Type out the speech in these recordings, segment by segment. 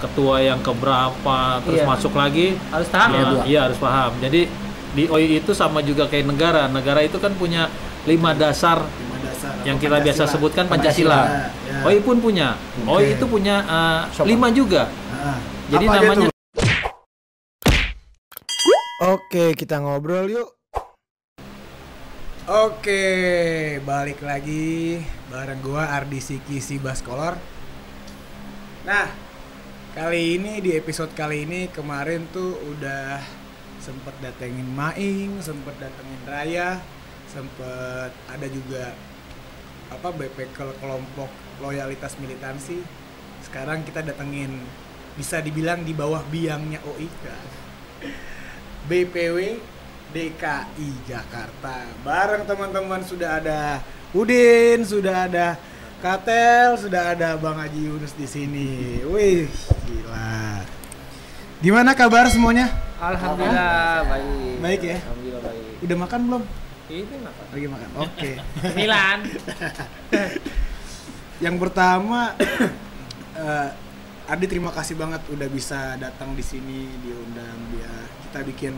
ketua yang keberapa, terus Iya. masuk lagi Harus paham ya, Bu? Iya, harus paham. Jadi di OI itu sama juga kayak negara. Negara itu kan punya 5 dasar yang kita biasa sebutkan Pancasila. Ya. OI pun punya. OI itu punya 5 juga. Jadi Apa aja namanya tuh? Oke, kita ngobrol yuk. Oke, balik lagi bareng gua Ardi Siki si Baskolor. Nah, kali ini di episode kali ini kemarin tuh udah sempet datengin Maing, sempet datengin Raya, sempet ada juga BP kelompok loyalitas militansi. Sekarang kita datengin bisa dibilang di bawah biangnya OI kan. BPW DKI Jakarta. Bareng teman-teman sudah ada Udin, sudah ada Katel, sudah ada Bang Haji Yunus di sini. Wih, gila. Gimana kabar semuanya? Alhamdulillah baik. Baik ya? Alhamdulillah baik. Udah makan belum? Ini apa? Lagi makan. Oke. Milan. Yang pertama, Adi terima kasih banget udah bisa datang di sini, diundang dia. Kita bikin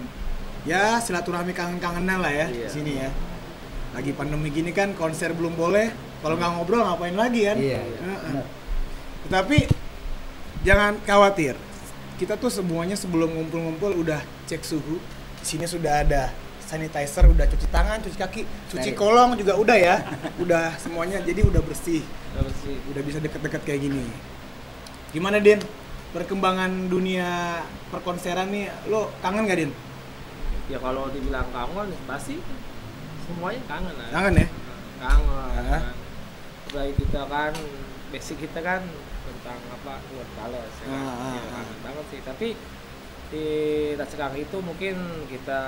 ya silaturahmi kangen-kangenan lah ya di sini ya. Lagi pandemi gini kan konser belum boleh. Kalau nggak ngobrol ngapain lagi kan? Iya. Tapi jangan khawatir. Kita tuh semuanya sebelum ngumpul-ngumpul udah cek suhu. Di sini sudah ada sanitizer, udah cuci tangan, cuci kaki, cuci kolong juga udah ya. Udah semuanya jadi udah bersih. Udah bisa deket-deket kayak gini. Gimana Din? Perkembangan dunia perkonseran nih, lo kangen gak Din? Ya kalau dibilang kangen pasti semuanya kangen lah. Kangen ya? Kangen. Baik kita kan basic kita kan tentang buat kales ya kan? Ya, kangen banget sih. Tapi di sekarang itu mungkin kita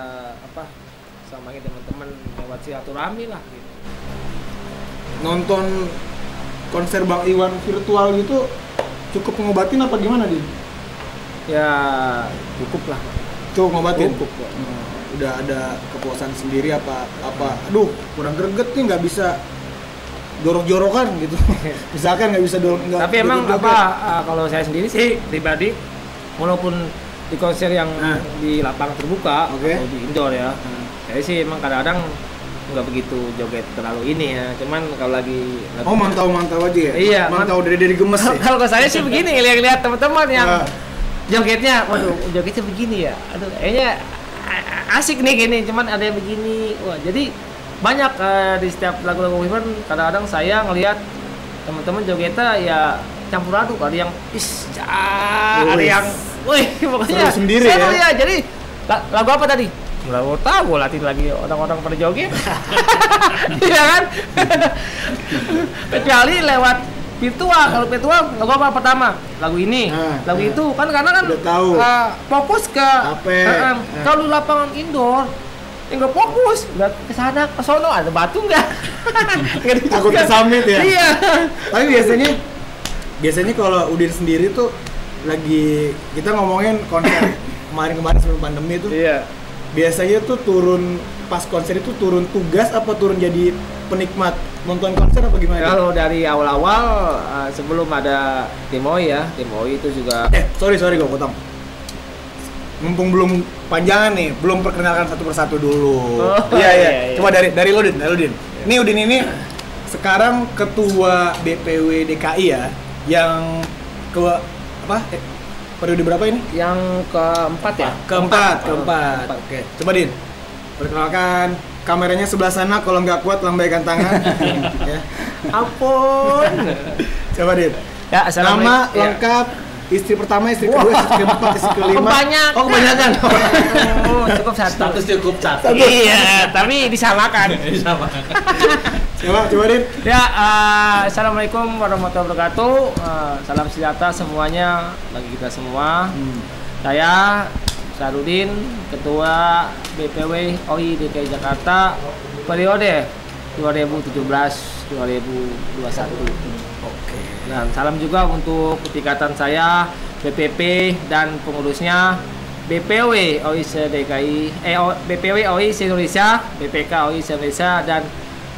samain teman-teman lewat silaturahmi lah gitu. Nonton konser Bang Iwan virtual gitu cukup ngobatin apa gimana Din? Ya cukup lah. Cukup ngobatin? Cukup. Udah ada kepuasan sendiri apa aduh kurang greget nih nggak bisa jorok-jorokan gitu. Misalkan nggak bisa dorong. Tapi emang kalau saya sendiri sih pribadi walaupun di konser yang di lapangan terbuka atau di indoor ya, saya sih emang kadang-kadang nggak begitu joget terlalu ini ya. Cuman kalau lagi mantau aja ya. Iya, mantau dari gemes ya. Kalau ke saya sih begini, lihat teman-teman yang jogetnya, waduh jogetnya begini ya. Aduh, kayaknya asik nih gini, cuman ada yang begini. Wah, jadi banyak di setiap lagu-lagu event kadang-kadang saya ngelihat teman-teman jogetnya ya campur aduk, ada yang ada yang pokoknya seru sendiri ya. Jadi lagu apa tadi? Nggak tahu, gue latih lagi orang-orang pada joget. Iya kan? Kecuali lewat virtual. Kalau virtual lagu apa pertama? Lagu ini, lagu itu kan karena kan udah tahu. Fokus ke kalau lapangan indoor nggak fokus, nggak kesana kesono ada batu nggak? Takut kesamit ya. Iya. Tapi biasanya kalau Udin sendiri tuh lagi kita ngomongin konser kemarin sebelum pandemi tuh. Iya. Biasanya tuh pas konser itu turun tugas apa turun jadi penikmat nonton konser apa gimana? Kalau dari awal-awal sebelum ada tim OI itu juga. Sorry gue potong. Mumpung belum panjangan nih, belum perkenalkan satu persatu dulu. Iya. Coba dari lo Din. Ini Udin ini sekarang ketua BPW DKI ya, yang periode berapa ini? Yang keempat ya? Keempat. Oke. Coba Din, perkenalkan, kameranya sebelah sana, kalau nggak kuat lambaikan tangan. Ya. Ampun. Coba Din. Ya, nama lengkap, istri pertama, istri kedua, istri keempat, istri kelima. Kebanyakan. Cukup satu. Cukup satu. Iya, tapi disamakan. Coba Din. Ya, assalamualaikum warahmatullahi wabarakatuh. Salam sejahtera semuanya bagi kita semua. Saya Sarudin, Ketua BPW OI DKI Jakarta periode 2017-2021. Oke. Dan salam juga untuk tingkatan saya, BPP dan pengurusnya BPW OI DKI, BPW OI Indonesia, BPK OI Indonesia dan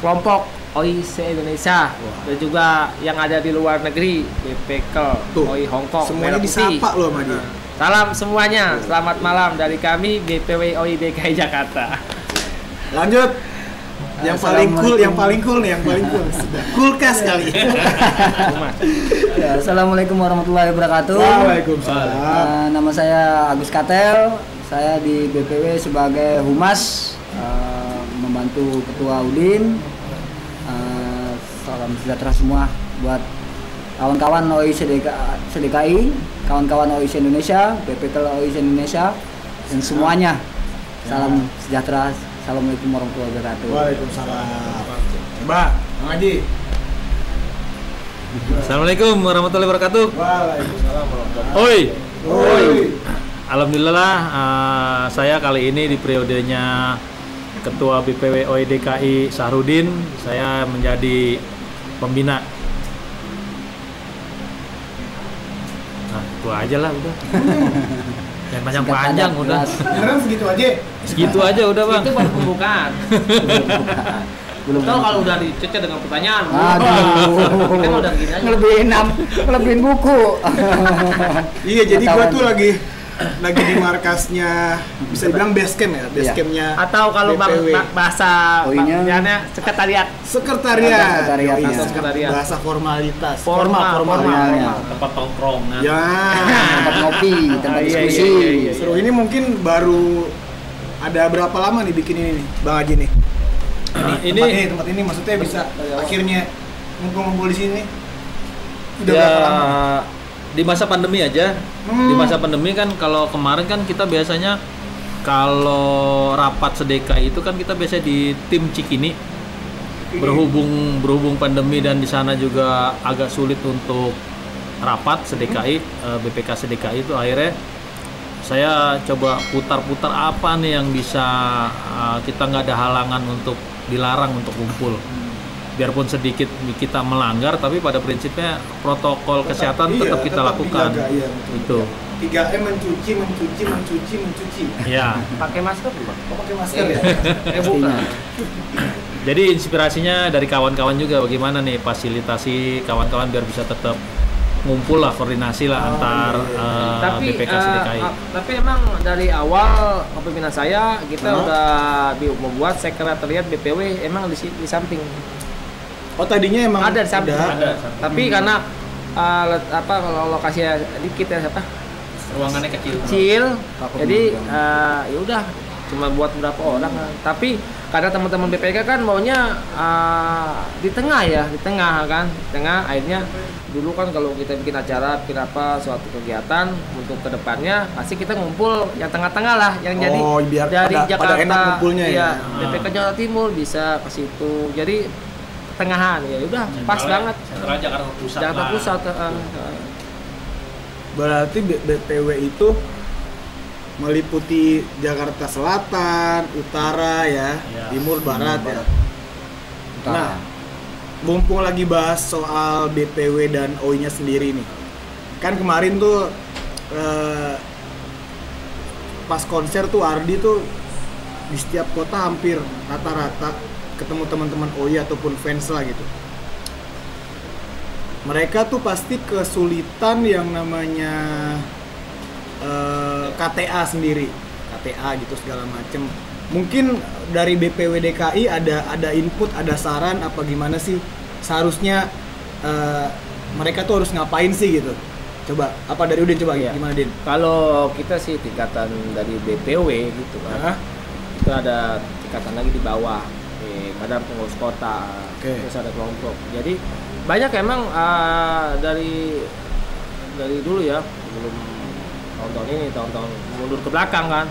kelompok OI Indonesia dan juga yang ada di luar negeri BPKL, OI Hong Kong. Semuanya disapa loh sama dia. Salam semuanya, selamat malam dari kami BPW OI DKI Jakarta. Lanjut. Yang paling cool nih. Kulkas kali. Ya, Assalamualaikum warahmatullahi wabarakatuh. Waalaikumsalam. Nama saya Agus Katel. Saya di BPW sebagai humas, membantu Ketua Udin. Salam sejahtera semua buat kawan-kawan OI SDKI, kawan-kawan OI Indonesia, BPKL OI Indonesia, dan semuanya. Salam sejahtera. Assalamualaikum warahmatullahi wabarakatuh. Waalaikumsalam. Coba, Bang Haji. Assalamualaikum warahmatullahi wabarakatuh. Waalaikumsalam warahmatullahi Oi. Alhamdulillah, saya kali ini di periodenya Ketua BPW OI DKI Sahrudin, saya menjadi pembina. Nah, itu aja lah udah. Jangan panjang-panjang udah. Beneran segitu aja? Segitu aja udah, Bang. Itu baru pembukaan. Belum. Tahu kalau udah dicecet dengan pertanyaan. Aduh. Kita udah gini aja. Ngelebihin buku. Iya, jadi gua tuh lagi di markasnya, bisa dibilang base camp ya, base campnya. Atau kalau bahasa OI-nya sekretariat. Sekretariat. Bahasa formalitas. Formal. Tempat tongkrongan. Ya. Tempat ngopi, tempat diskusi. Iya. Seru ini mungkin baru ada berapa lama nih bikin ini nih, Bang Haji nih? Tempat ini maksudnya bisa akhirnya ngumpul-ngumpul di sini. Udah Ya, berapa lama? di masa pandemi aja. Di masa pandemi kan, kalau kemarin kan kita biasanya kalau rapat sedekai itu kan kita biasa di tim Cikini. Berhubung pandemi dan di sana juga agak sulit untuk rapat sedekai, BPK sedekai itu, akhirnya saya coba putar-putar apa nih yang bisa kita nggak ada halangan untuk dilarang untuk kumpul. Biarpun sedikit kita melanggar, tapi pada prinsipnya protokol kesehatan tetap kita lakukan. Dijaga, iya, Itu. 3M mencuci. Ya. Pakai masker belum? Pakai masker ya? Bukan. Jadi inspirasinya dari kawan-kawan juga, bagaimana nih fasilitasi kawan-kawan biar bisa tetap ngumpul lah, koordinasi lah antar BPK SDKI. Tapi emang dari awal kepemimpinan saya kita udah membuat sekretariat BPW emang di samping. Oh, tadinya emang ada di samping. Ada. Tapi karena kalau lokasinya dikit ya Ruangannya kecil. Jadi ya udah cuma buat beberapa orang. Tapi karena teman-teman BPK kan maunya di tengah kan. Akhirnya dulu kan kalau kita bikin acara, bikin suatu kegiatan untuk kedepannya pasti kita ngumpul yang tengah-tengah lah, yang jadi biar dari Jakarta, pada enak ngumpulnya ya. BPK Jawa Timur bisa ke situ. Jadi tengahan ya udah pas banget. Sentral Jakarta Pusat. Berarti BPW itu meliputi Jakarta Selatan, Utara ya, Timur, Barat ya. Nah, mumpung lagi bahas soal BPW dan OI-nya sendiri nih. Kan kemarin tuh pas konser tuh Ardi tuh di setiap kota hampir rata-rata ketemu teman-teman OI ataupun fans lah gitu. Mereka tuh pasti kesulitan yang namanya KTA sendiri, KTA gitu segala macem. Mungkin dari BPW DKI ada input, ada saran apa gimana sih seharusnya mereka tuh harus ngapain sih gitu. Coba apa dari Udin coba gimana Din? Kalau kita sih tingkatan dari BPW gitu kan. Itu ada tingkatan lagi di bawah. Ada pengurus kota, terus ada kelompok. Jadi banyak emang dari dulu ya, belum tahun-tahun mundur ke belakang kan.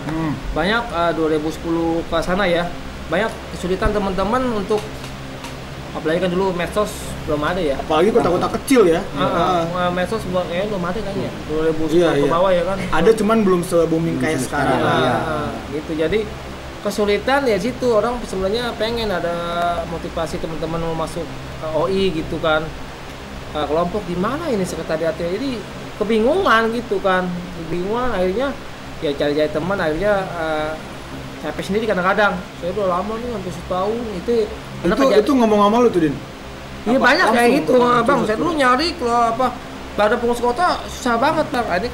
Banyak 2010 ke sana ya, banyak kesulitan teman-teman untuk, apalagi kan dulu medsos belum ada ya. Apalagi kota-kota kecil ya. Medsos belum ada kayaknya. 2010 ke bawah ya kan. Ada cuman belum se-booming kayak sekarang. Gitu. Jadi kesulitan ya situ, orang sebenarnya pengen ada motivasi teman-teman mau masuk OI gitu kan. Kelompok di mana ini sekretariatnya, jadi kebingungan gitu kan, akhirnya ya cari-cari teman, akhirnya capek sendiri kadang-kadang. Saya udah lama nih hampir setahun itu Itu ngomong sama lu tuh, Din? Iya banyak kayak Langsung, gitu, Bang. Saya dulu nyari kalau apa pada pengurus kota susah banget, Bang. Ini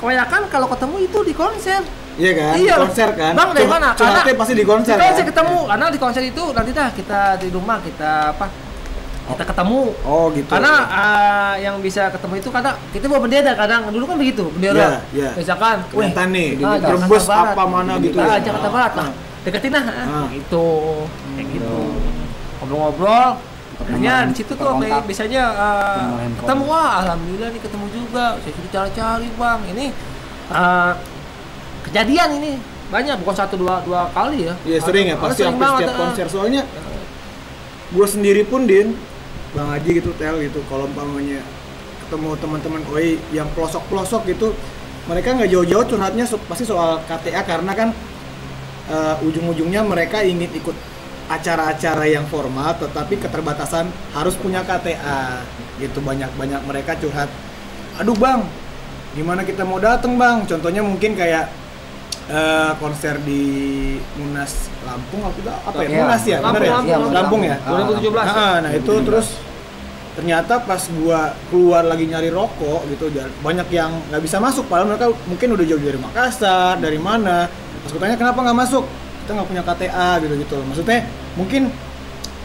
kebanyakan kalau ketemu itu di konser. Iya kan? Iya. Di konser kan? Bang, dari mana? Curhatnya pasti di konser. Di konser kan? ketemu. Karena di konser itu nanti kita di rumah kita kita ketemu. Oh gitu. Karena yang bisa ketemu itu karena kita bawa bendera kadang dulu kan begitu bendera. Iya. Misalkan, kelihatan nih, Jakarta Brebes Barat. apa mana gitu. Jakarta Barat. Nah, deketin gitu. Kayak gitu. Ngobrol-ngobrol. Akhirnya di situ tuh biasanya ketemu, alhamdulillah nih ketemu juga. Saya sudah cari-cari, Bang. Ini kejadian ini banyak, bukan 1-2 kali ya. Iya sering ya, pasti hampir setiap konser. Soalnya gue sendiri pun, Din, Bang Haji gitu, Tel gitu, kalau umpamanya ketemu teman-teman OI yang pelosok-pelosok gitu, mereka nggak jauh-jauh curhatnya pasti soal KTA, karena kan ujung-ujungnya mereka ingin ikut acara-acara yang formal, tetapi keterbatasan harus punya KTA gitu. Banyak mereka curhat, aduh Bang, gimana kita mau dateng Bang? Contohnya mungkin kayak konser di Munas Lampung apa ya? Munas ya, benar ya? Lampung ya. 2017. Nah itu terus ternyata pas gua keluar lagi nyari rokok gitu, banyak yang nggak bisa masuk, padahal mereka mungkin udah jauh dari Makassar, dari mana. Pas gua tanya kenapa nggak masuk, kita nggak punya KTA gitu. Maksudnya mungkin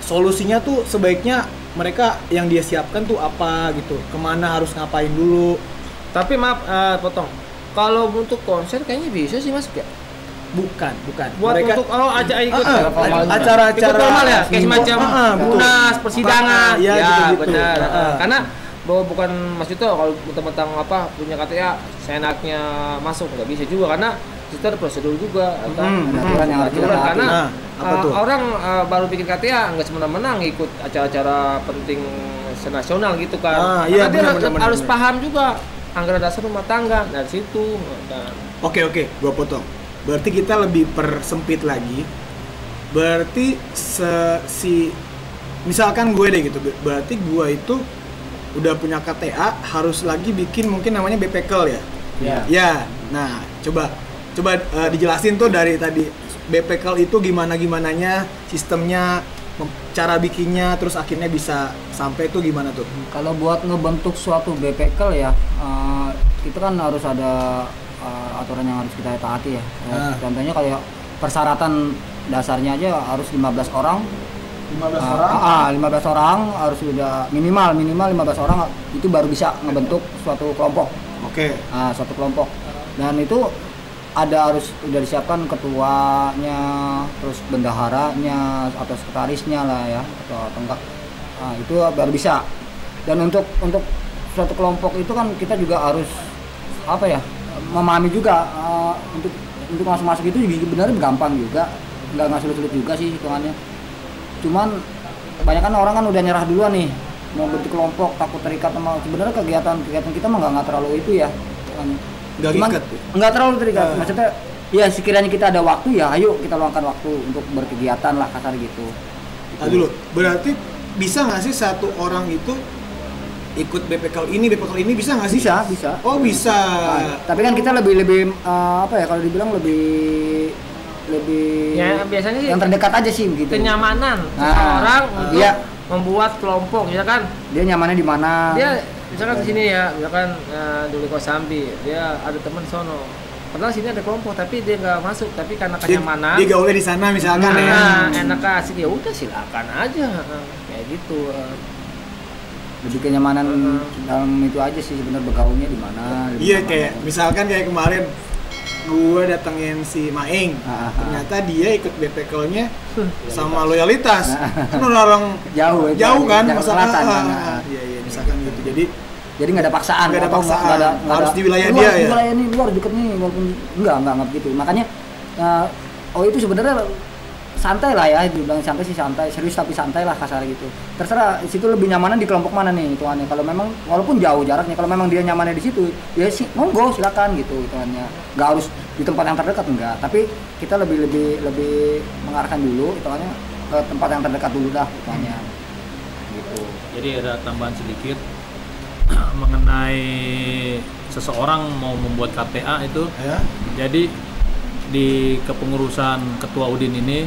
solusinya tuh sebaiknya mereka yang dia siapkan tuh apa gitu, kemana harus ngapain dulu. Tapi maaf, potong. Kalau untuk konser kayaknya bisa sih masuk ya? Bukan. Buat mereka, untuk ikut acara-acara formal ya, kayak semacam munas, persidangan. Ya, gitu. Benar. Karena bahwa bukan Mas Yuto kalau tentang punya KTA seenaknya masuk, nggak bisa juga karena itu ada prosedur juga, aturan karena orang baru bikin KTA nggak semena-mena ngikut acara-acara penting senasional gitu kan. Karena dia harus paham juga anggaran dasar rumah tangga dari situ. Oke, gua potong. Berarti kita lebih persempit lagi. Berarti misalkan gue deh gitu. Berarti gue itu udah punya KTA, harus lagi bikin mungkin namanya BPKL ya. Ya. Nah, coba dijelasin tuh dari tadi BPKL itu gimananya, sistemnya, cara bikinnya, terus akhirnya bisa sampai tuh gimana tuh? Kalau buat ngebentuk suatu BPKL ya, itu kan harus ada aturan yang harus kita taati ya. Contohnya kayak persyaratan dasarnya aja harus 15 orang. 15 orang harus sudah minimal 15 orang itu baru bisa ngebentuk suatu kelompok. Oke. Suatu kelompok. Dan itu harus udah disiapkan ketuanya, terus bendaharanya atau sekretarisnya lah ya, atau enggak. Itu baru bisa. Dan untuk suatu kelompok itu kan kita juga harus memahami juga, untuk masuk itu sebenarnya gampang juga, nggak sulit juga sih hitungannya. Cuman kebanyakan orang kan udah nyerah duluan nih, mau bentuk kelompok takut terikat sama, sebenarnya kegiatan kita mah nggak terlalu itu ya. Nggak terlalu terikat. Maksudnya ya sekiranya kita ada waktu ya ayo kita luangkan waktu untuk berkegiatan lah, kasar gitu. Dulu berarti bisa nggak sih satu orang itu ikut BPKL ini bisa nggak sih? Bisa. Oh bisa. Tapi kan kita lebih kalau dibilang lebih ya biasanya sih yang terdekat aja sih begitu. Kenyamanan seseorang untuk membuat kelompok, ya kan? Dia nyamannya di mana? Dia misalkan di sini ya, misalkan dulu Kosambi, dia ada teman sono. Padahal sini ada kelompok tapi dia nggak masuk, tapi karena kenyamanan. Dia gaulnya di sana misalkan enak asik ya udah silakan aja. Kayak gitu. Lebih kenyamanan dalam itu aja sih sebenarnya, bergaulnya di mana. Iya, kayak misalkan kayak kemarin gue datengin si Maeng, ternyata dia ikut BPKL-nya sama loyalitas. Kan orang jauh kan, selatan kan. Iya, misalkan gitu. Jadi nggak ada paksaan. Harus di wilayah dia ya. Di wilayah ini luar deket nih, walaupun enggak gitu. Makanya itu sebenarnya santai lah ya, dibilang santai sih santai, serius tapi santai lah kasar gitu. Terserah situ lebih nyamanan di kelompok mana nih tuannya. Kalau memang walaupun jauh jaraknya, kalau memang dia nyamannya di situ, ya sih monggo silakan gitu tuannya. Nggak harus di tempat yang terdekat enggak, tapi kita lebih mengarahkan dulu tuannya ke tempat yang terdekat dulu dah tuannya. Gitu. Jadi ada tambahan sedikit mengenai seseorang mau membuat KTA itu. Ya. Jadi di kepengurusan Ketua Udin ini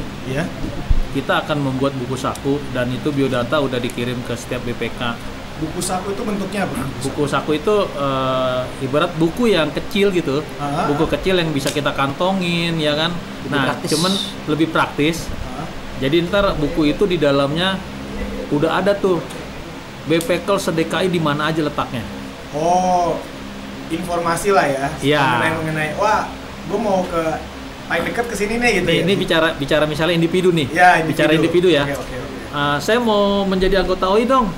kita akan membuat buku saku dan itu biodata udah dikirim ke setiap BPK. Buku saku itu bentuknya apa? Buku saku itu ibarat buku yang kecil gitu, buku kecil yang bisa kita kantongin ya kan. Cuman lebih praktis. Jadi ntar buku itu di dalamnya udah ada tuh BPKL se-DKI di mana aja letaknya. Oh, informasi lah ya. Iya. Mengenai wah, gue mau ke paling dekat ke sini nih gitu. Ini bicara misalnya individu nih. Ya, bicara individu ya. Oke. Saya mau menjadi anggota OI dong.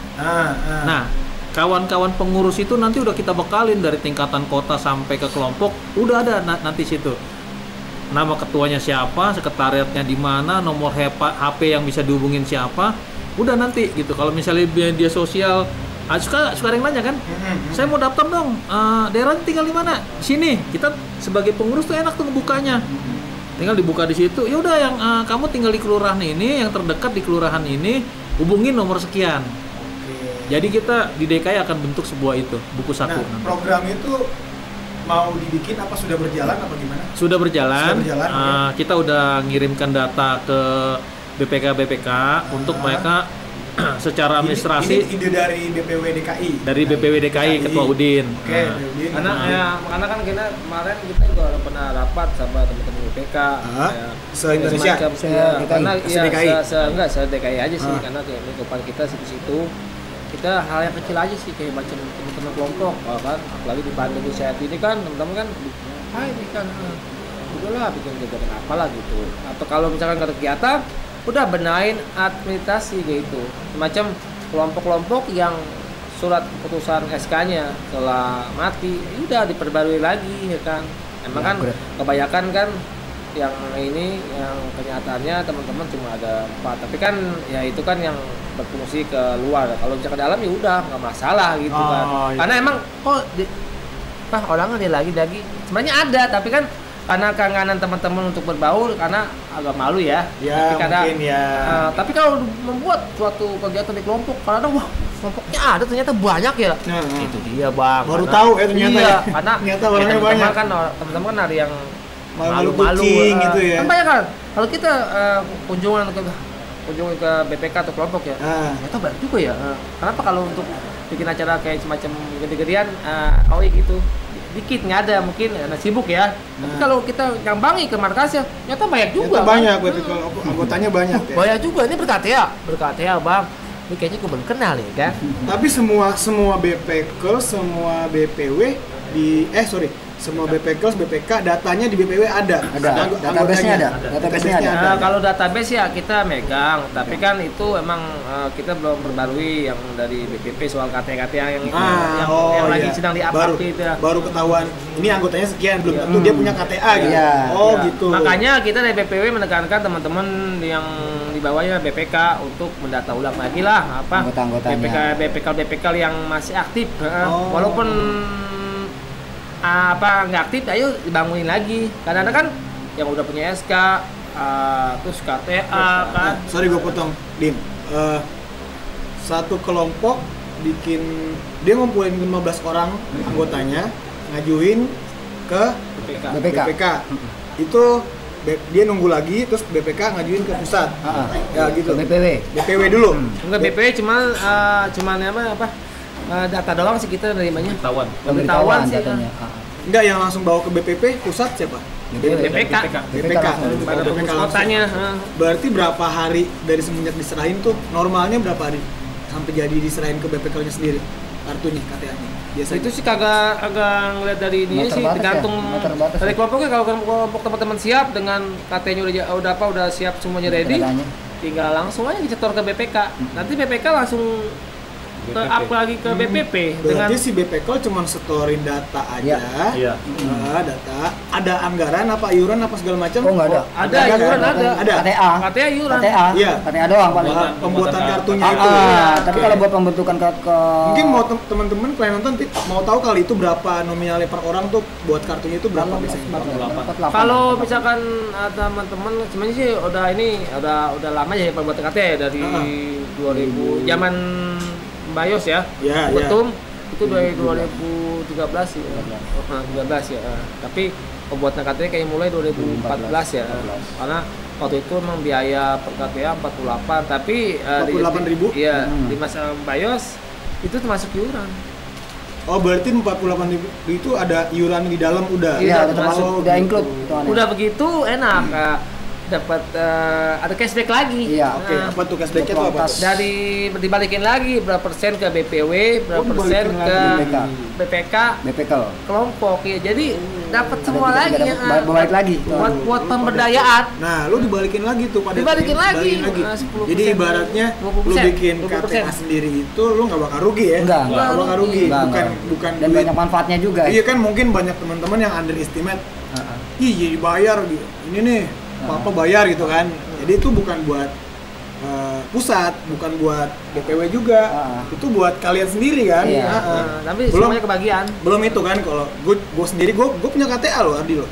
Nah, kawan-kawan pengurus itu nanti udah kita bekalin dari tingkatan kota sampai ke kelompok, udah ada nanti situ. Nama ketuanya siapa, sekretariatnya di mana, nomor HP yang bisa dihubungin siapa, udah nanti gitu. Kalau misalnya media sosial, suka ada yang nanya kan, saya mau daftar dong, daerahnya tinggal di mana? Sini. Kita sebagai pengurus tuh enak tuh ngebukanya. Tinggal dibuka di situ. Ya udah yang kamu tinggal di kelurahan ini, yang terdekat di kelurahan ini, hubungin nomor sekian. Jadi kita di DKI akan bentuk sebuah itu, buku saku. Nah, program itu mau dibikin apa sudah berjalan apa gimana? Sudah berjalan. Okay. Kita udah ngirimkan data ke BPK untuk mereka secara administrasi. Ini ide dari BPW DKI. Dari BPW DKI, Ketua Udin. Oke, Udin. Karena kan kita kemarin kita juga pernah rapat sama teman-teman BPK. Se-Indonesia. Karena se-DKI. Enggak se-DKI aja sih, karena lingkupan kita di situ. Kita hal yang kecil aja sih, kayak macam teman-teman kelompok, kan. Apalagi di pandemi saat ini kan, teman-teman kan, ini kan, udahlah bikin kegiatan apalah gitu. Atau kalau misalkan ada kegiatan, udah benahin administrasi gitu, semacam kelompok-kelompok yang surat keputusan SK-nya setelah mati udah diperbarui lagi ya kan. Emang kan kebanyakan kan yang ini yang kenyataannya teman-teman cuma ada 4, tapi kan ya itu kan yang berfungsi ke luar. Kalau bisa ke dalam ya udah nggak masalah gitu kan. Karena emang orang ada lagi sebenarnya ada, tapi kan karena keengganan teman-teman untuk berbaur karena agak malu ya. Ya mungkin ya. Tapi kalau membuat suatu kegiatan di kelompok, karena wah kelompoknya ada ternyata banyak ya. Itu dia bang. Baru tahu ya ternyata. Iya, karena ternyata orangnya banyak. Kan teman-teman kan ada yang malu-malu gitu ya. Kan banyak kan. Kalau kita kunjungan ke BPK atau kelompok ya, ternyata banyak juga ya. Kenapa kalau untuk bikin acara kayak semacam gede-gedean, OI gitu? Dikit nggak ada, mungkin sibuk ya. Tapi kalau kita nyambangi ke markasnya, ternyata banyak juga. Ternyata banyak, berarti kalau anggotanya banyak ya. Banyak juga, ini berkata ya bang. Ini kayaknya gue belum kenal ya kan. Tapi semua BPK, semua BPW semua BPK, BPK datanya di BPW ada. Database-nya ada. Kalau database ya kita megang, tapi kan itu emang kita belum perbarui yang dari BPP soal KTA yang lagi sedang di-update gitu. Baru ketahuan ini anggotanya sekian, belum tentu dia punya KTA gitu. Gitu. Makanya kita dari BPW menekankan teman-teman yang di bawahnya BPK untuk mendata ulang lagi lah BPK yang masih aktif. Walaupun nggak aktif, ayo dibangunin lagi. Karena kan yang udah punya SK, terus KTA kan. Sorry gue potong, Dim. Satu kelompok dia ngumpulin 15 orang anggotanya, ngajuin ke BPK. Itu dia nunggu lagi, terus BPK ngajuin ke pusat. Ya gitu. BPW dulu. Enggak, BPW cuman data doang sih kita nerimanya. Pemberitahuan sih datanya. Enggak, yang langsung bawa ke BPP pusat siapa? BPK kotanya. Berarti berapa hari dari semenjak diserahin tuh, normalnya berapa hari sampai jadi diserahin ke BPK-nya sendiri kartunya, KTA-nya? Biasa itu sih kagak ngeliat dari ini sih, tergantung dari kelompoknya. Kalau kelompok teman-teman siap dengan KTA-nya udah siap semuanya ready, tinggal langsung aja dicetor ke BPK. Nanti BPK langsung up lagi ke BPP. Berarti si BPK cuma setorin data aja. Iya. Data. Ada anggaran apa iuran apa segala macam? Oh, enggak ada. Ada iuran ada. KTA iuran. Iya. KTA doang paling. Pembuatan kartunya itu. Tapi kalau buat pembentukan kartu, mungkin mau teman-teman kalian nonton mau tahu kali itu berapa nominalnya per orang tuh buat kartunya itu berapa biasanya? Kalau misalkan teman-teman sebenarnya sih udah lama ya pembuatan KTA dari 2000 zaman Bayos ya, Betum itu dari 2013 ya, 13 ya. Tapi pembuatan KTP kayak mulai 2014 ya, karena waktu itu memang biaya per KTA 48, tapi 48.000? Iya, di masa BIOS itu termasuk iuran. Oh, berarti 48.000 itu ada iuran di dalam udah. Iya, Udah termasuk, Oh, udah gitu. include. hitungannya. Udah begitu enak, dapat ada cashback lagi. Iya, Oke, Nah, apa tuh cashback-nya tuh apa? Kualitas. dari dibalikin lagi berapa persen ke BPW, berapa persen dibalikin ke lagi. BPK BPKL. kelompok ya. Jadi dapat Ada semua tiga- lagi tiga ya. dapat balik lagi. Buat pemberdayaan. Nah, lu dibalikin lagi tuh pada Dibalikin lagi, 10%. 10%. Jadi ibaratnya lu 20%, bikin 20%. KTA sendiri itu lu nggak bakal rugi ya? Enggak. Nggak bakal rugi. Enggak. Bukan Dan duit. banyak manfaatnya juga. Iya kan mungkin banyak teman-teman yang underestimate. Ih, jadi bayar gitu. Ini nih, apa bayar gitu kan. Jadi itu bukan buat pusat, bukan buat BPW juga. Itu buat kalian sendiri kan. Iya. Tapi Belum- semuanya kebagian. Belum itu kan kalau gue sendiri gue punya KTA loh Ardi loh.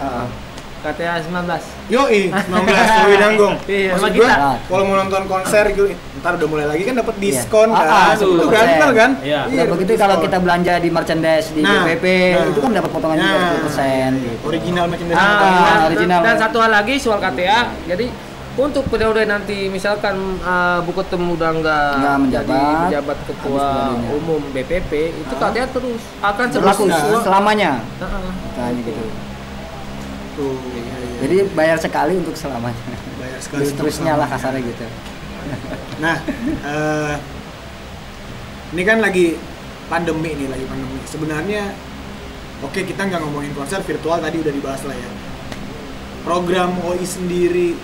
KTA 19. Yoi, 19 Dewi Danggong. Iya, Maksud sama gue, kita. kalau mau nonton konser gitu, ntar udah mulai lagi kan dapat diskon Iya. kan. Itu 10%. kan, bener kan? Iya. Udah dapet begitu kalau diskon. kita belanja di merchandise di Nah, BPP nah. itu kan dapat potongan juga 10% gitu. Original merchandise. original. Dan satu hal lagi soal KTA. Jadi untuk periode nanti misalkan Bu Ketum udah nggak Nggak menjabat, jadi menjabat ketua habis periodenya. umum BPP, itu KTA terus akan Berlaku terus. selamanya. Heeh. Makanya gitu. Tuh. Jadi bayar sekali untuk selamanya. Bayar sekali untuk Terus-terusnya lah selamanya. kasarnya gitu. Nah, ini kan lagi pandemi nih, lagi pandemi. Sebenarnya, oke kita nggak ngomongin konser virtual tadi udah dibahas lah ya. Program OI sendiri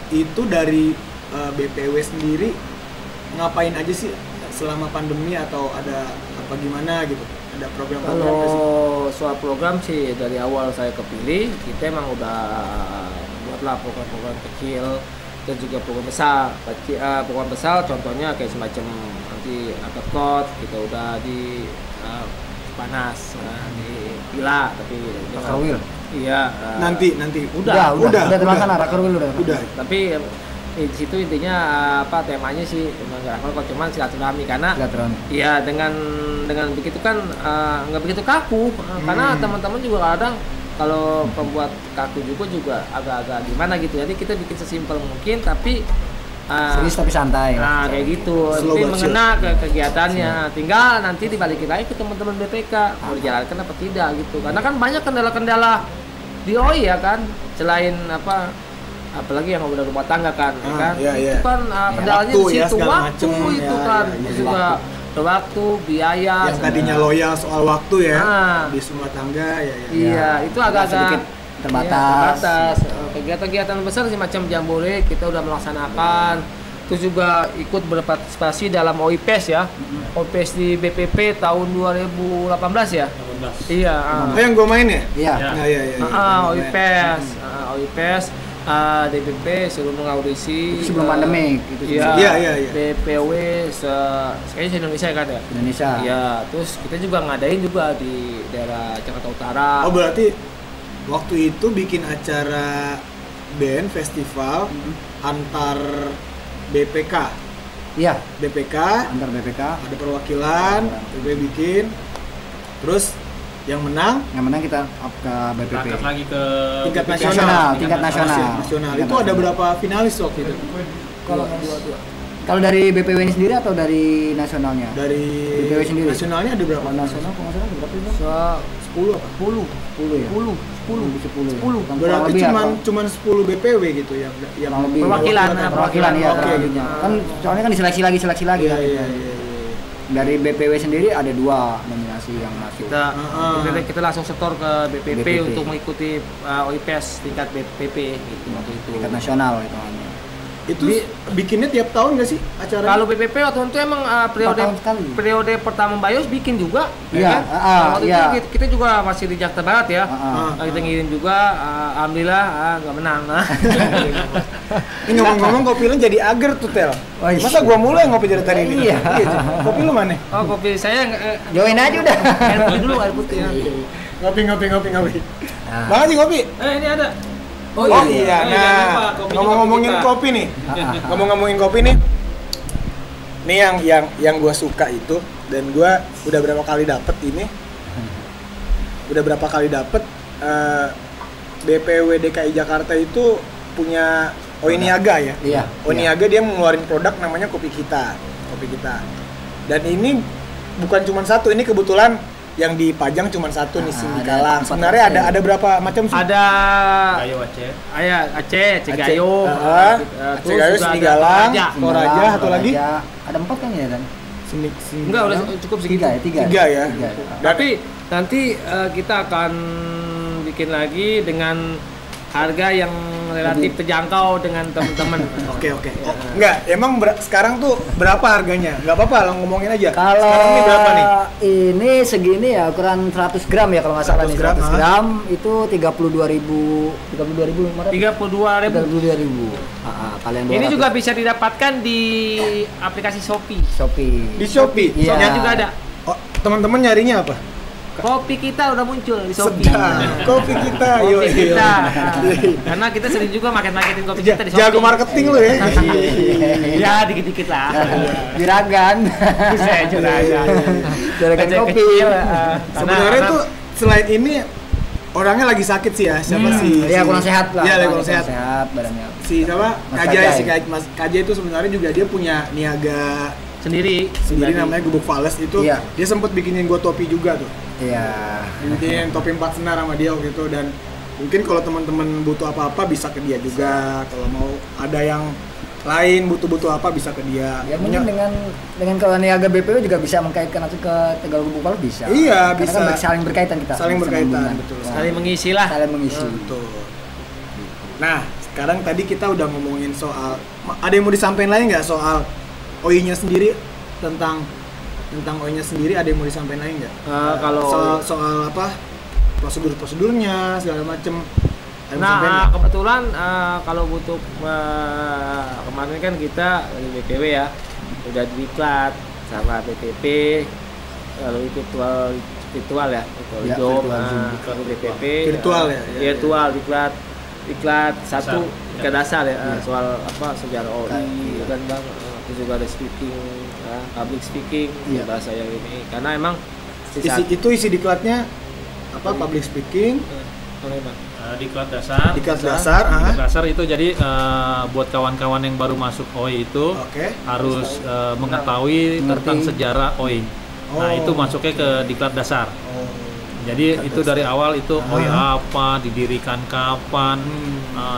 itu dari BPW sendiri ngapain aja sih selama pandemi atau ada apa gimana gitu? Ada program-program nggak sih? Kalau soal program sih dari awal saya kepilih, kita emang udah buatlah program-program kecil dan juga program besar. Program besar contohnya kayak semacam nanti angkat kot, kita udah di panas di Villa tapi Rakerwil. Iya. Nanti Udah terlaksana Rakerwil udah. Udah. Tapi di situ intinya apa temanya sih nggak kok cuman silaturahmi karena Silaturahmi. iya dengan begitu kan nggak begitu kaku karena teman-teman juga kadang kalau pembuat kaku juga agak-agak gimana gitu, jadi kita bikin sesimpel mungkin tapi Serius tapi santai. nah kayak gitu Slow tapi but mengena ke kegiatannya, tinggal nanti dibalikin lagi ke teman-teman BPK mau dijalankan apa tidak gitu, karena kan banyak kendala-kendala di OI ya kan, selain apa apalagi yang udah rumah tangga kan, ya kan iya. itu kan kendalanya waktu di ya, situ segala waktu macem. itu Ya, kan ya, ya. juga waktu biaya Yang tadinya loyal soal waktu ya di rumah tangga ya. iya itu agak-agak sedikit terbatas. iya, terbatas. Kegiatan-kegiatan besar semacam jambore kita udah melaksanakan, terus juga ikut berpartisipasi dalam OIPES ya, OIPES di BPP tahun 2018 ya. 18. Iya. Oh yang gue main ya? Iya. Ya. Nah, iya. OIPES, DPP suruh mengaudisi Itu sebelum pandemik itu Iya. BPW kayaknya se-Indonesia kan ya? Indonesia. Iya, terus kita juga ngadain juga di daerah Jakarta Utara. Oh berarti waktu itu bikin acara band festival antar BPK. Iya, BPK antar BPK. ada perwakilan, BPK bikin. Terus yang menang Yang menang kita up ke BPP. Berangkat lagi ke tingkat BPK. nasional. Tingkat nasional. Nasional. Tingkat Itu ada nasional. berapa finalis waktu itu? Kalau dari BPW ini sendiri atau dari nasionalnya? Dari BPW sendiri? nasionalnya ada berapa? Kalau nasional, kalau nggak salah ada berapa itu? 10 apa? 10 ya? 10 ya? Berarti Kurang cuman 10 BPW gitu yang kurang lebih Perwakilan, perwakilan ya. Oke, kurang gitu. lebihnya. Kan soalnya kan diseleksi lagi Iya, kan. iya. Dari BPW sendiri ada 2 nominasi yang masuk. Kita langsung setor ke BPP, BPP. untuk mengikuti OIPES tingkat BPP gitu waktu itu. Tingkat nasional itu namanya. Itu bikinnya tiap tahun nggak sih acara? Kalau BPP waktu itu emang tahun sekali. periode pertama BIOS bikin juga, Iya, ya kan? Waktu iya. itu kita juga masih di Jakarta Barat ya. Kita ngirim juga, alhamdulillah nggak menang. Ini ngomong-ngomong kopi lu jadi agar tuh Tel. Oh, iya. Masa gua mulai ngopi dari tadi ini? Iya. Kopi lu mana? Oh kopi saya Join aja udah. air putih dulu, air putih ya. Ngopi. Banget sih kopi. Ini ada. Oh jangan iya. lupa, Nah, kopinya ngomong-ngomongin kopi kita. kopi nih. Ngomong-ngomongin kopi nih. Nih yang gua suka itu dan gua udah berapa kali dapet ini. Udah berapa kali dapet BPW DKI Jakarta itu punya OI Niaga ya. Iya. OI Niaga dia mengeluarin produk namanya kopi kita. Dan ini bukan cuma satu, ini kebetulan yang dipajang cuma satu nih Cindy ada Galang. 4 Sebenarnya ada berapa macam sih? Ada Ayo Aceh. Aceh, Cigayo, Cigayo, Cindy Galang, Toraja, satu lagi. Ada 4 kan ya kan? Enggak, udah cukup segitu. Tiga ya. Tapi nanti kita akan bikin lagi dengan harga yang relatif terjangkau dengan teman-teman. Oke. Enggak, emang sekarang tuh berapa harganya? Enggak apa-apa, lo ngomongin aja. Kalau sekarang ini berapa nih? Ini segini ya ukuran 100 gram ya kalau nggak salah nih. 100 gram itu 32.000. 32.500. 32.000. Kalian Ini juga bisa didapatkan di aplikasi Shopee. Di Shopee. Iya. Shopee juga ada. Oh, teman-teman nyarinya apa? Kopi kita udah muncul di Shopee. Kopi kita, Kopi kita. Karena kita sering juga marketin kopi kita di Shopee. Jago marketing lu ya. Ya, dikit-dikit lah. Juragan. Bisa juragan. Juragan Kecil, kopi. Sebenarnya tuh selain ini orangnya lagi sakit sih ya. Siapa sih? Iya, kurang sehat lah. Iya, kurang sehat. Badannya. Si siapa? Mas Kajai. Kajai. Mas Kajai itu sebenarnya juga dia punya niaga sendiri namanya Gubuk Fales itu. Iya. Dia sempet bikinin gua topi juga tuh. Iya. Bikin topi 4 senar sama dia waktu itu, dan mungkin kalau teman-teman butuh apa-apa bisa ke dia juga. Kalau mau ada yang lain butuh apa bisa ke dia. Ya mungkin dengan kalau niaga BPO juga bisa mengkaitkan langsung ke Tegal Gubuk Fales bisa. Iya, Karena bisa. kan saling berkaitan kita. Saling berkaitan, sambungan. betul. Saling mengisi lah. Saling mengisi. Betul. Nah, sekarang tadi kita udah ngomongin soal, ada yang mau disampaikan lain nggak soal OI-nya sendiri, tentang OI-nya sendiri, ada yang mau disampaikan lain nggak? Kalau soal apa, prosedurnya segala macem. Ada yang mau Nah, disampaikan nggak? kebetulan kalau butuh kemarin kan kita dari BPW ya udah diklat sama BPP, lalu virtual ya, Ya, job, virtual Zoom. lalu BPP Virtual ya? virtual diklat satu ke dasar ya, Iya. soal apa sejarah OI kan bang, terus juga ada speaking, ya, public speaking, Iya. bahasa yang ini karena emang Isi diklatnya apa? Public speaking, Diklat dasar. diklat dasar, Diklat dasar itu jadi buat kawan-kawan yang baru masuk OI itu Oke. harus mengetahui tentang sejarah OI. Nah, Oh. itu masuknya ke diklat dasar. Jadi itu dari awal itu OI apa, didirikan kapan,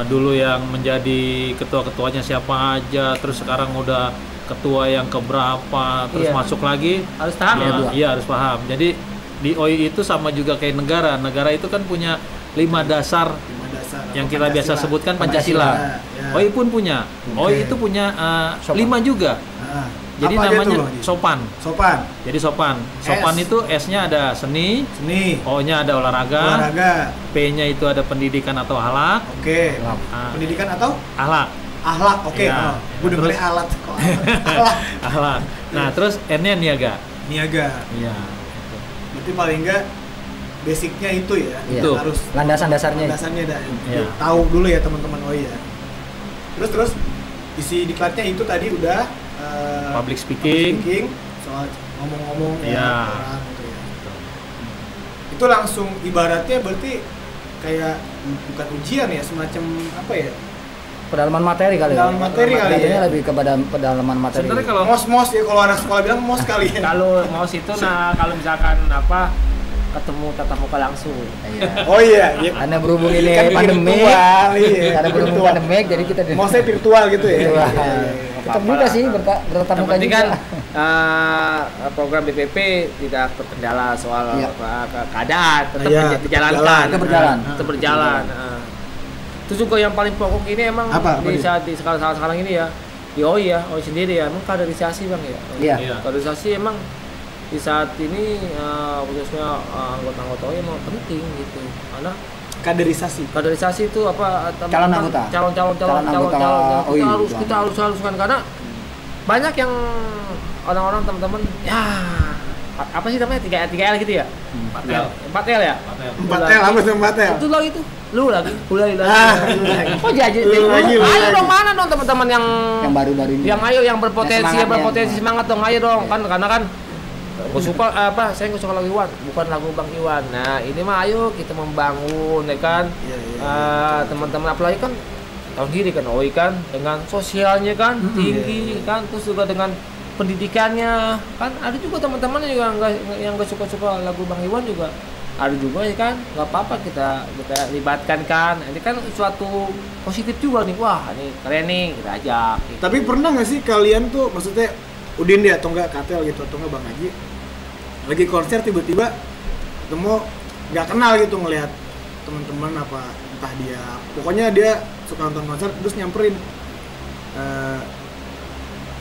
dulu yang menjadi ketua-ketuanya siapa aja, terus sekarang udah ketua yang keberapa, terus Iya. masuk lagi. harus paham ya. Iya, harus paham. Jadi di OI itu sama juga kayak negara. Negara itu kan punya 5 dasar Lima dasar. yang kita biasa sebutkan Pancasila. Ya. OI pun punya. OI itu punya 5 juga. Ah. Jadi Apa aja namanya tuh, Haji? sopan. Sopan, Jadi sopan. Sopan S. itu S-nya ada seni, seni, O-nya ada olahraga, olahraga. P-nya itu ada pendidikan atau akhlak. Oke. Ah, Pendidikan atau akhlak. akhlak. Oke. Iya. Gue udah Terus- beli alat. Kok akhlak. Akhlak. Nah, terus N-nya niaga. Niaga. Iya. Berarti paling enggak basicnya itu ya. Iya. Itu. Harus Landasan dasarnya. landasannya dah. Iya. Tahu dulu ya teman-teman. Oh iya. Terus isi diklatnya itu tadi udah Public speaking. soal ngomong-ngomong Iya. orang gitu ya. Itu langsung ibaratnya berarti kayak bukan ujian ya, semacam apa ya? Pedalaman materi kali. Pedalaman materi kali ya. Jatuhnya lebih kepada pedalaman materi. Sebenarnya kalau Mos ya, kalau anak sekolah bilang mos kali ya. Kalau mau situ, nah kalau misalkan apa ketemu tatap muka langsung. Iya. Oh iya, iya. Karena berhubung ini Kan pandemi, virtual, iya. karena berhubung Virtual. pandemi, jadi kita Mosnya virtual gitu ya. Virtual. Iya, iya, iya. Tetap juga sih bertatap Yang muka penting juga. kan program BPP tidak terkendala soal Iya. keadaan, tetap Iya, dijalankan, tetap berjalan. tetap berjalan. Terus juga yang paling pokok ini emang Apa di dia? saat di sekarang ini ya, di OI ya, OI sendiri ya, emang kaderisasi bang ya. Iya. Iya. Kaderisasi emang di saat ini khususnya anggota-anggota OI emang penting gitu, karena Kaderisasi. kaderisasi itu apa Calon anggota. calon anggota OI. kita haruskan karena banyak yang orang-orang teman-teman ya apa sih namanya 3L gitu ya, 4L ya, 4L apa tuh 4L? itu lagi tuh lu lagi Lu lagi. kok jadi Lu lagi. ayo dong, mana dong teman-teman yang baru-baru ini. yang ayo yang berpotensi Yang semangat, berpotensi yang- semangat dong, ayo dong kan, karena kan gue suka saya nggak suka lagu Iwan, bukan lagu Bang Iwan. Nah ini mah ayo kita membangun ya kan. Iya, iya, Teman-teman apalagi kan tahun kiri kan OI kan dengan sosialnya kan tinggi kan, terus juga dengan pendidikannya kan, ada juga teman-teman yang nggak suka lagu Bang Iwan juga ada juga ya kan, nggak apa-apa kita libatkan kan, ini kan suatu positif juga nih, wah ini keren nih kita ajak gitu. Tapi pernah nggak sih kalian tuh, maksudnya Udin dia atau enggak Katel gitu atau enggak Bang Haji lagi konser tiba-tiba ketemu nggak kenal gitu, ngelihat teman-teman apa entah dia, pokoknya dia suka nonton konser terus nyamperin,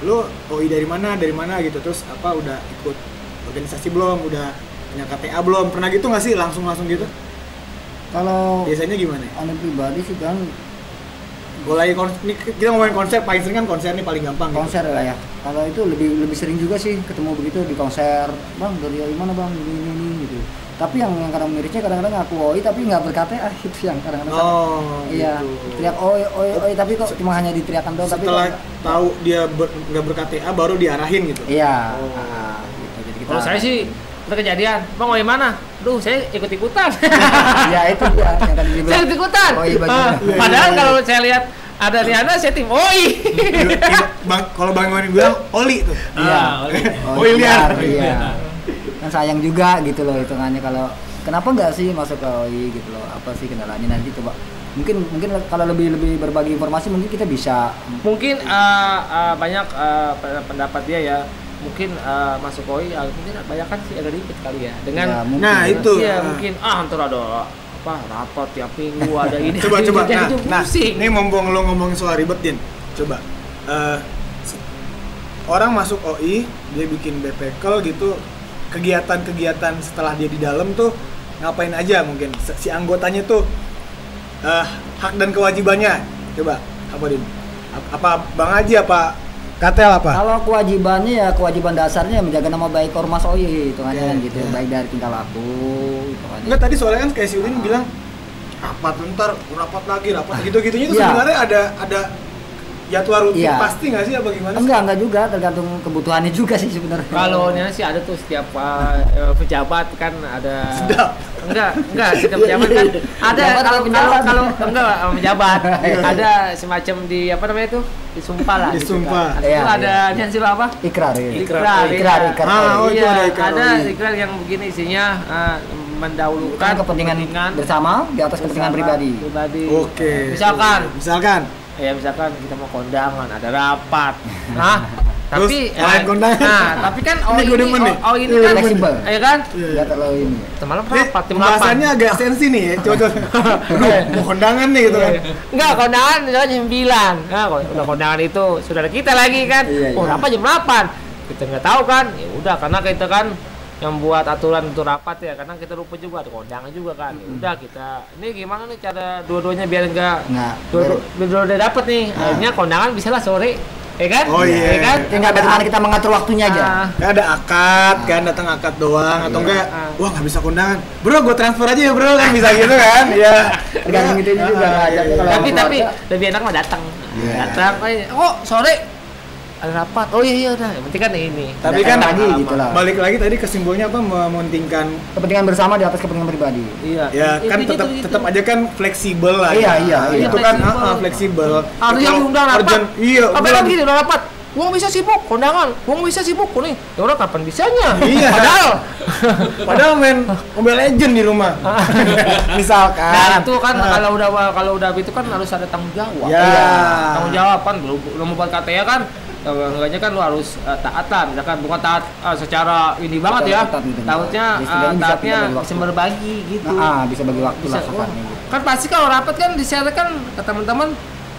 lu OI dari mana gitu, terus apa udah ikut organisasi belum, udah punya KTA belum, pernah gitu nggak sih langsung gitu? Kalau Biasanya gimana? anu pribadi sih kan Mulai kita ngomongin konser, paling sering kan konser nih paling gampang gitu. konser lah ya. Kalau itu lebih sering juga sih ketemu begitu di konser. Bang dari mana bang ini gitu. Tapi yang kadang mirisnya kadang-kadang aku OI tapi nggak ber-KTA itu yang kadang-kadang. Oh, iya. gitu. Teriak OI tapi kok cuma hanya diteriakan doang. Setelah tahu dia nggak ber-KTA baru diarahin gitu. Iya. Oh. Gitu. Jadi kita. Kalau saya sih udah kejadian, Bang OI mana? Duh, saya ikut-ikutan. Ya itu dia yang tadi dibilang. Saya ikut-ikutan. OI bajunya. Padahal kalau saya lihat ada Riana, saya tim OI. Kalau Bang Iwan bilang Oli tuh. Iya. OI liar. Iya. Kan sayang juga gitu loh hitungannya, kalau kenapa nggak sih masuk ke OI gitu loh, apa sih kendalanya, nanti coba mungkin kalau lebih berbagi informasi mungkin kita bisa Mungkin banyak pendapat dia ya. Mungkin masuk OI mungkin banyak kan sih ada ribet kali ya dengan ya, mungkin. Nah, itu. iya mungkin antar ada apa rapat tiap minggu ada ini Coba. jadi pusing. Ini mumpung lo ngomongin soal ribet, Din. Coba. Orang masuk OI, dia bikin BPKL gitu, kegiatan-kegiatan setelah dia di dalam tuh ngapain aja mungkin si anggotanya tuh hak dan kewajibannya. Coba apa, Din? Apa Bang Haji apa Katel apa? Kalau kewajibannya ya kewajiban dasarnya menjaga nama baik ormas OI itu kan Oke, gitu, baik dari tingkah laku gitu kan. Enggak, tadi soalnya kan kayak si Udin bilang rapat lagi gitu-gitunya itu Iya. sebenarnya ada jadwal rutin Iya. pasti nggak sih apa gimana? Enggak juga, tergantung kebutuhannya juga sih sebenarnya. Kalau ini sih ada tuh setiap pejabat kan ada. Sedap. Enggak setiap pejabat kan ada Pejabat atau penjabat? kalau enggak pejabat ada semacam di apa namanya itu disumpah lah. Disumpah. Itu Iya, ada nyanyi apa? Ikrar ya. Ikrar. Ikrar. Ah, oh, itu Iya, ada ikrar. ada ikrar yang begini isinya mendahulukan kepentingan bersama di atas kepentingan pribadi. Oke. Misalkan kita mau kondangan, ada rapat. Nah, tapi Terus, lain kondangan. Nah, tapi kan Ini gua demen nih. ini kan Fleksibel. ya kan? Enggak terlalu ini. Semalam Ini rapat tim pembahasannya agak sensi nih ya. Coba. Mau kondangan nih gitu kan. Enggak, kondangan misalnya jam 9. Nah, kalau udah kondangan itu saudara kita lagi kan. Iya, iya. Oh, rapat jam 8. Kita nggak tahu kan. Ya udah, karena kita kan yang buat aturan untuk rapat ya, karena kita lupa juga ada kondangan juga kan. Ya udah, kita ini gimana nih cara dua-duanya biar enggak dua-duanya dapat nih. Akhirnya kondangan bisa lah sore. Ya kan? Oh, iya. Ya kan? Tinggal bagaimana kita mengatur waktunya aja. Kan ada akad, kan datang akad doang atau enggak? Wah, nggak bisa kondangan. Bro, gue transfer aja ya, Bro, kan bisa gitu kan. Iya. Tergantung itu juga aja. Tapi lebih enak mah datang. Datang, oh sore ada rapat. Oh iya udah. Yang penting kan ini. Tapi kan lagi gitu lah. balik lagi tadi kesimbolnya apa, mementingkan Kepentingan bersama di atas kepentingan pribadi. Iya. ya kan Intinya tetap aja kan fleksibel lah. Iya, ya. iya. Itu kan Fleksibel. fleksibel. Harusnya Kalau diundang rapat. urgent, iya. Apa udah. lagi udah rapat? Wong bisa sibuk kondangan, wong bisa sibuk nih. Ya orang kapan bisanya? Iya. Padahal main Mobile Legend di rumah. Misalkan. Nah itu kan kalau udah itu kan harus ada tanggung jawab. Ya. Iya. Tanggung jawab kan lu mau buat KTA kan enggaknya kan lu harus taat lah, misalkan bukan taat secara ini banget ya. Taat gitu. Taatnya taatnya bisa berbagi gitu. Bisa bagi waktu lah Bisa, sifatnya gitu. kan pasti kalau rapat kan di-share kan ke teman-teman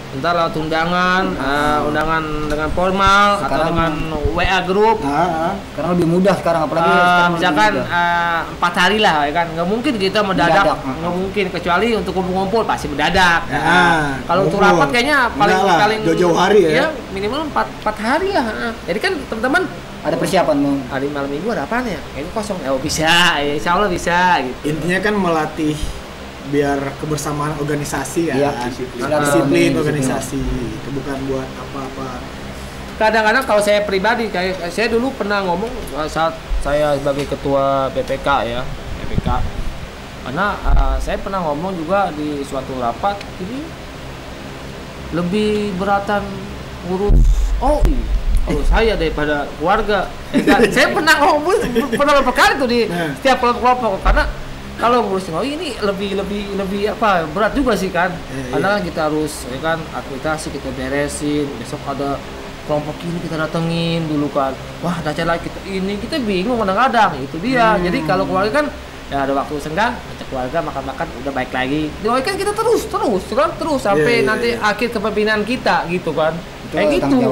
entar lewat undangan, undangan dengan formal atau Sekarang- dengan WA grup. Karena lebih mudah sekarang apalagi sekarang lebih Misalkan mudah. 4 hari lah ya kan, nggak mungkin kita mendadak, Mendadak, nggak mungkin, kecuali untuk kumpul-kumpul pasti mendadak. Ya, Kalau untuk kumpul. rapat kayaknya Enggak lah, paling jauh-jauh hari ya. minimal 4 hari ya. Jadi kan teman-teman ada persiapan mau. hari malam minggu ada apaan ya? Kayaknya kosong. Oh bisa, ya, insya Allah bisa gitu. Intinya kan melatih biar kebersamaan organisasi ya. Iya, Disiplin disiplin. organisasi. Itu bukan buat apa-apa. Kadang-kadang kalau saya pribadi, kayak saya dulu pernah ngomong saat saya sebagai ketua BPK ya, BPK. Karena saya pernah ngomong juga di suatu rapat, ini lebih beratan ngurus saya daripada keluarga. Saya pernah beberapa kali tuh di setiap kelompok karena kalau ngurusin ini lebih berat juga sih kan. Karena kan kita harus kan akreditasi kita beresin, besok ada kelompok ini kita datengin dulu kan. Wah, ada acara kita bingung kadang-kadang. Itu dia. Jadi kalau keluarga kan ya ada waktu senggang, ajak keluarga makan-makan udah baik lagi. Doain kan kita terus sampai nanti akhir kepemimpinan kita gitu kan. Kayak gitu.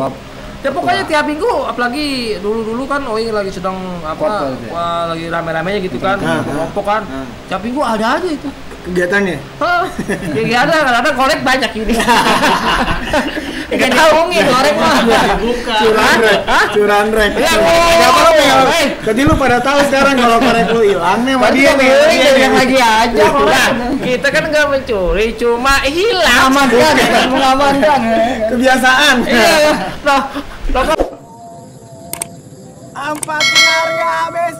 Ya pokoknya tiap minggu, apalagi dulu kan lagi sedang lagi rame-ramenya gitu kan, kelompok kan. Tiap minggu ada aja itu kegiatannya. Ya ada, kadang korek banyak ini. Ikan taungin korek mah. Curan rek. Jadi lu pada tahu sekarang kalau korek lu hilang nih sama dia nih. Yang lagi aja korek. Kita kan nggak mencuri, cuma hilang. Mengamankan. Kebiasaan. Iya, Ampatin harga habis.